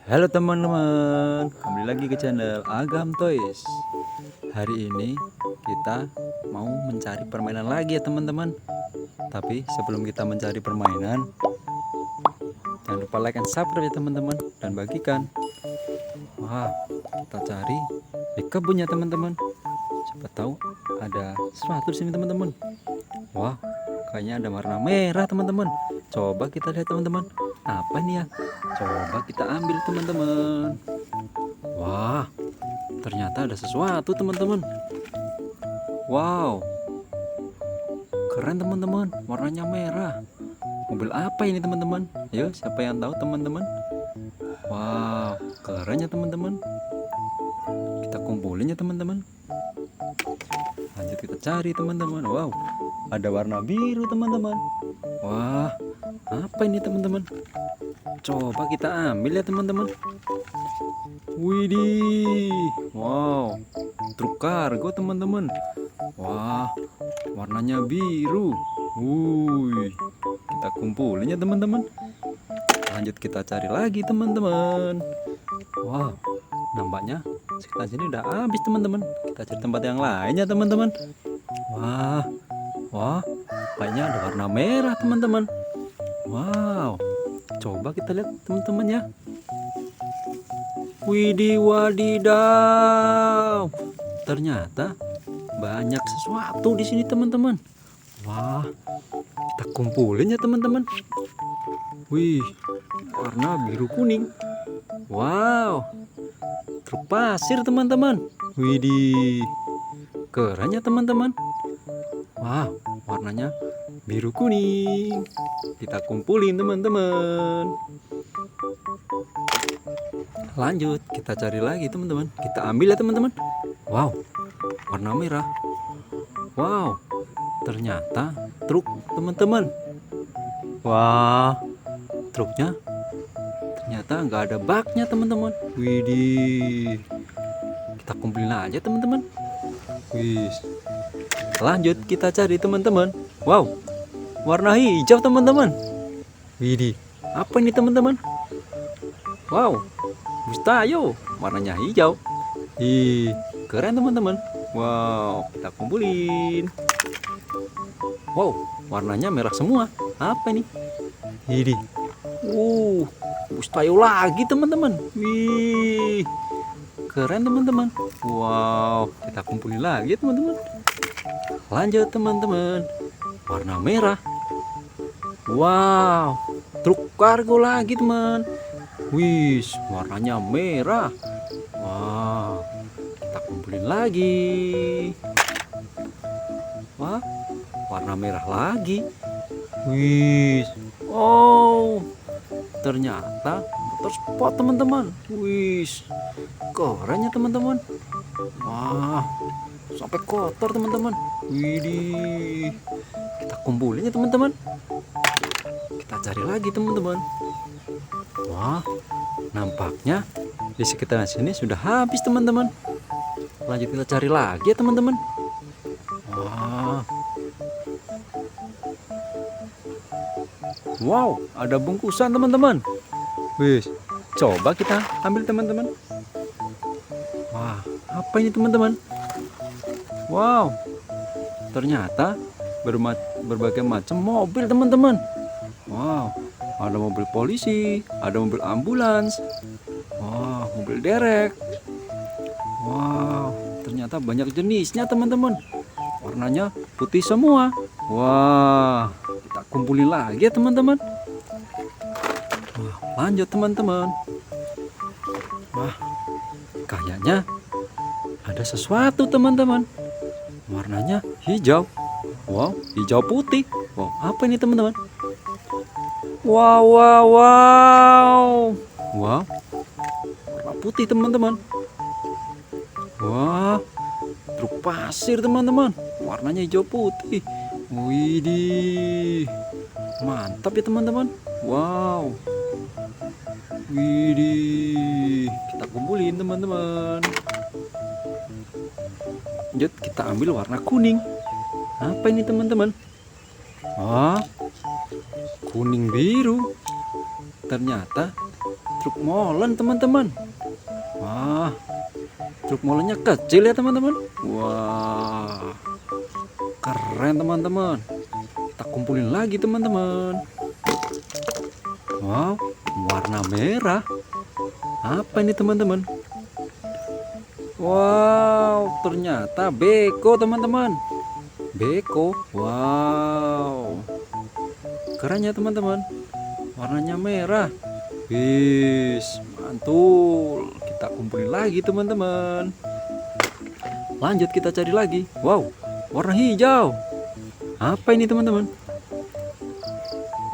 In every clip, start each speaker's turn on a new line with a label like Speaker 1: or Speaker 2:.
Speaker 1: Halo teman-teman, kembali lagi ke channel Agam Toys. Hari ini kita mau mencari permainan lagi ya teman-teman. Tapi sebelum kita mencari permainan, jangan lupa like and subscribe ya teman-teman, dan bagikan. Wah, kita cari di kebun ya teman-teman. Siapa tahu ada sesuatu di sini teman-teman. Wah, kayaknya ada warna merah teman-teman. Coba kita lihat teman-teman. Apa ini ya? Coba kita ambil teman-teman. Wah, ternyata ada sesuatu teman-teman. Wow, keren teman-teman. Warnanya merah. Mobil apa ini teman-teman? Ayo, siapa yang tahu teman-teman? Wow, kerennya teman-teman. Kita kumpulin ya teman-teman. Lanjut kita cari teman-teman. Wow, ada warna biru teman-teman. Wah, apa ini teman-teman? Coba kita ambil ya teman-teman. Widih, wow, truk kargo teman-teman. Wah, warnanya biru. Wuih, kita kumpulin ya teman-teman. Lanjut kita cari lagi teman-teman. Wow, nampaknya sekitar sini udah habis teman-teman. Kita cari tempat yang lainnya teman-teman. Wah, wah, kayaknya ada warna merah teman-teman. Wow, coba kita lihat teman-teman ya. Widih wadidaw, ternyata banyak sesuatu di sini teman-teman. Wah, kita kumpulin ya teman-teman. Wih, warna biru kuning. Wow, truk pasir teman-teman. Widih, keren ya teman-teman. Wah, warnanya biru kuning. Kita kumpulin teman-teman. Lanjut kita cari lagi teman-teman. Kita ambil ya teman-teman. Wow, warna merah. Wow, ternyata truk teman-teman. Wah, truknya ternyata nggak ada baknya teman-teman. Widih, kita kumpulin aja teman-teman. Wih, lanjut kita cari teman-teman. Wow, warna hijau teman-teman. Widih, apa ini teman-teman? Wow, bus tayo, warnanya hijau. Ih, keren teman-teman. Wow, kita kumpulin. Wow, warnanya merah semua. Apa ini? Ini. Bus tayo lagi teman-teman. Wih, keren teman-teman. Wow, kita kumpulin lagi teman-teman. Lanjut teman-teman. Warna merah. Wow, truk kargo lagi teman. Wih, warnanya merah. Wow, kita kumpulin lagi. Wah, warna merah lagi. Wih, oh, ternyata motor sport teman-teman. Wih, keren ya teman-teman. Wah, sampai kotor teman-teman. Widih, kita kumpulin ya teman-teman. Kita cari lagi teman-teman. Wah, nampaknya di sekitar sini sudah habis teman-teman. Lanjut kita cari lagi ya teman-teman. Wah, wow, ada bungkusan teman-teman. Wih, coba kita ambil teman-teman. Wah, apa ini teman-teman? Wow, ternyata berbagai macam mobil teman-teman. Wow, ada mobil polisi, ada mobil ambulans. Wow, mobil derek. Wow, ternyata banyak jenisnya teman-teman. Warnanya putih semua. Wah, kita kumpulin lagi ya teman-teman. Wah, lanjut teman-teman. Wah, kayaknya ada sesuatu teman-teman. Warnanya hijau. Wow, hijau putih. Wow, apa ini teman-teman? Wow, wow, wow. Wow, warna putih teman-teman. Wah, truk pasir teman-teman. Warnanya hijau putih. Widih, mantap ya teman-teman. Wow, widih, kita kumpulin teman-teman. Lanjut kita ambil warna kuning. Apa ini teman-teman? Wah, kuning biru. Ternyata truk molen teman-teman. Wah, truk molennya kecil ya teman-teman. Wah, keren teman-teman. Kita kumpulin lagi teman-teman. Wow, warna merah. Apa ini teman-teman? Wow, ternyata beko teman-teman. Beko. Wow, keren ya teman-teman. Warnanya merah. Wis, mantul. Kita kumpulin lagi teman-teman. Lanjut kita cari lagi. Wow, warna hijau. Apa ini teman-teman?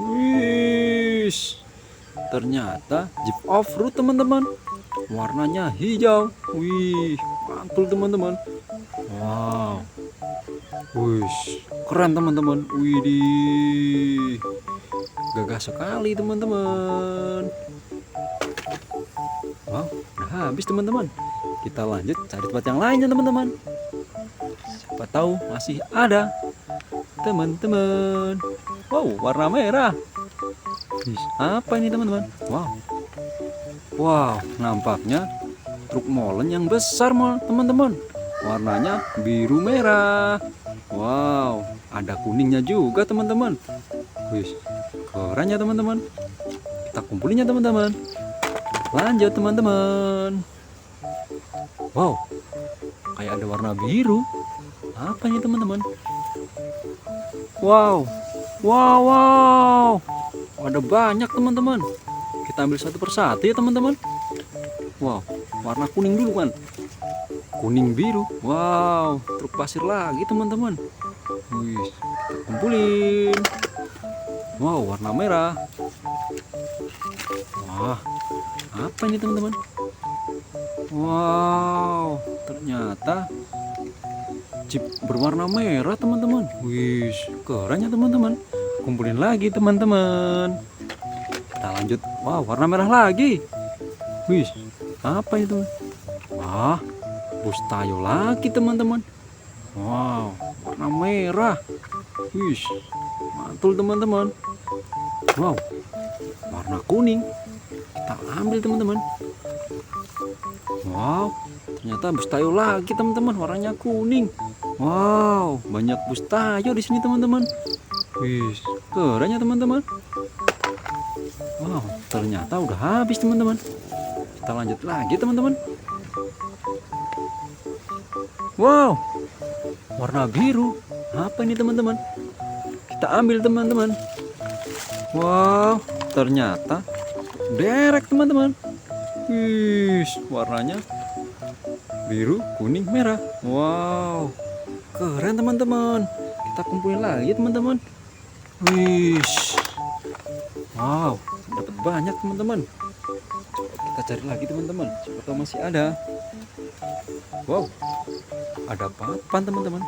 Speaker 1: Wis, ternyata Jeep Off-Road teman-teman. Warnanya hijau. Wih, mantul teman-teman. Wow. Wih, keren teman-teman. Widih, gagah sekali teman-teman. Wow, udah habis teman-teman. Kita lanjut cari tempat yang lainnya teman-teman. Siapa tahu masih ada teman-teman. Wow, warna merah. Wih, apa ini teman-teman? Wow. Wow, nampaknya truk molen yang besar teman-teman. Warnanya biru merah. Wow, ada kuningnya juga teman-teman. Wih, keren ya teman-teman. Kita kumpulinnya teman-teman. Lanjut teman-teman. Wow, kayak ada warna biru. Apa ini teman-teman? Wow, wow, wow. Ada banyak teman-teman. Kita ambil satu persatu ya teman-teman. Wow, warna kuning dulu kan. Kuning biru. Wow, truk pasir lagi teman-teman. Wih, kita kumpulin. Wow, warna merah. Wah, apa ini teman-teman? Wow, ternyata Jeep berwarna merah teman-teman. Wih, keren ya teman-teman. Kumpulin lagi teman-teman. Kita lanjut. Wow, warna merah lagi. Wih, apa itu? Wah, bus Tayo lagi teman-teman. Wow, warna merah. Wih, mantul teman-teman. Wow, warna kuning. Kita ambil teman-teman. Wow, ternyata bus Tayo lagi teman-teman. Warnanya kuning. Wow, banyak bus Tayo di sini teman-teman. Wih, keren ya teman-teman. Wow, ternyata udah habis teman-teman. Kita lanjut lagi teman-teman. Wow, warna biru. Apa ini teman-teman? Kita ambil teman-teman. Wow, ternyata derek teman-teman. Wih, warnanya biru, kuning, merah. Wow, keren teman-teman. Kita kumpulin lagi teman-teman. Wih, wow, dapat banyak teman-teman. Kita cari lagi teman-teman. Siapa tahu masih ada. Wow, ada papan teman-teman.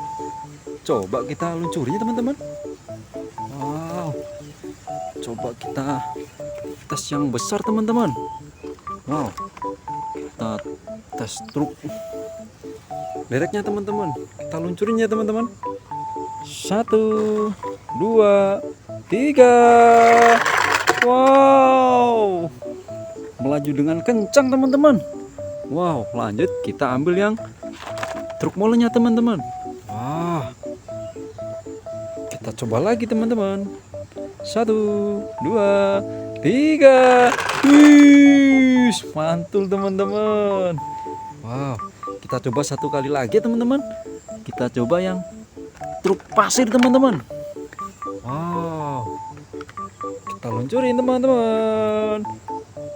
Speaker 1: Coba kita luncurinya teman-teman. Wow, coba kita tes yang besar teman-teman. Wow, kita tes truk dereknya teman-teman. Kita luncurin ya teman-teman. 1, 2, 3. Wow, melaju dengan kencang teman-teman. Wow, lanjut kita ambil yang truk molennya teman-teman. Wah, kita coba lagi teman-teman. 1, 2, 3. Wih, mantul teman-teman. Wow, kita coba satu kali lagi teman-teman. Kita coba yang truk pasir teman-teman. Wow, kita luncurin teman-teman.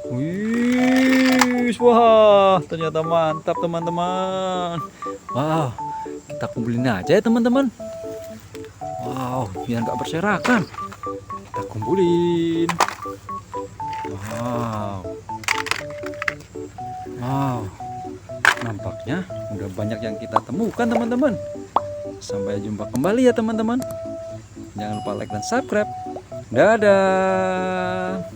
Speaker 1: Wih, wah, ternyata mantap teman-teman. Wow, kita kumpulin aja ya teman-teman. Wow, biar nggak berserakan. Kita kumpulin. Wow, wow, nampaknya udah banyak yang kita temukan teman-teman. Sampai jumpa kembali ya teman-teman. Jangan lupa like dan subscribe. Dadah.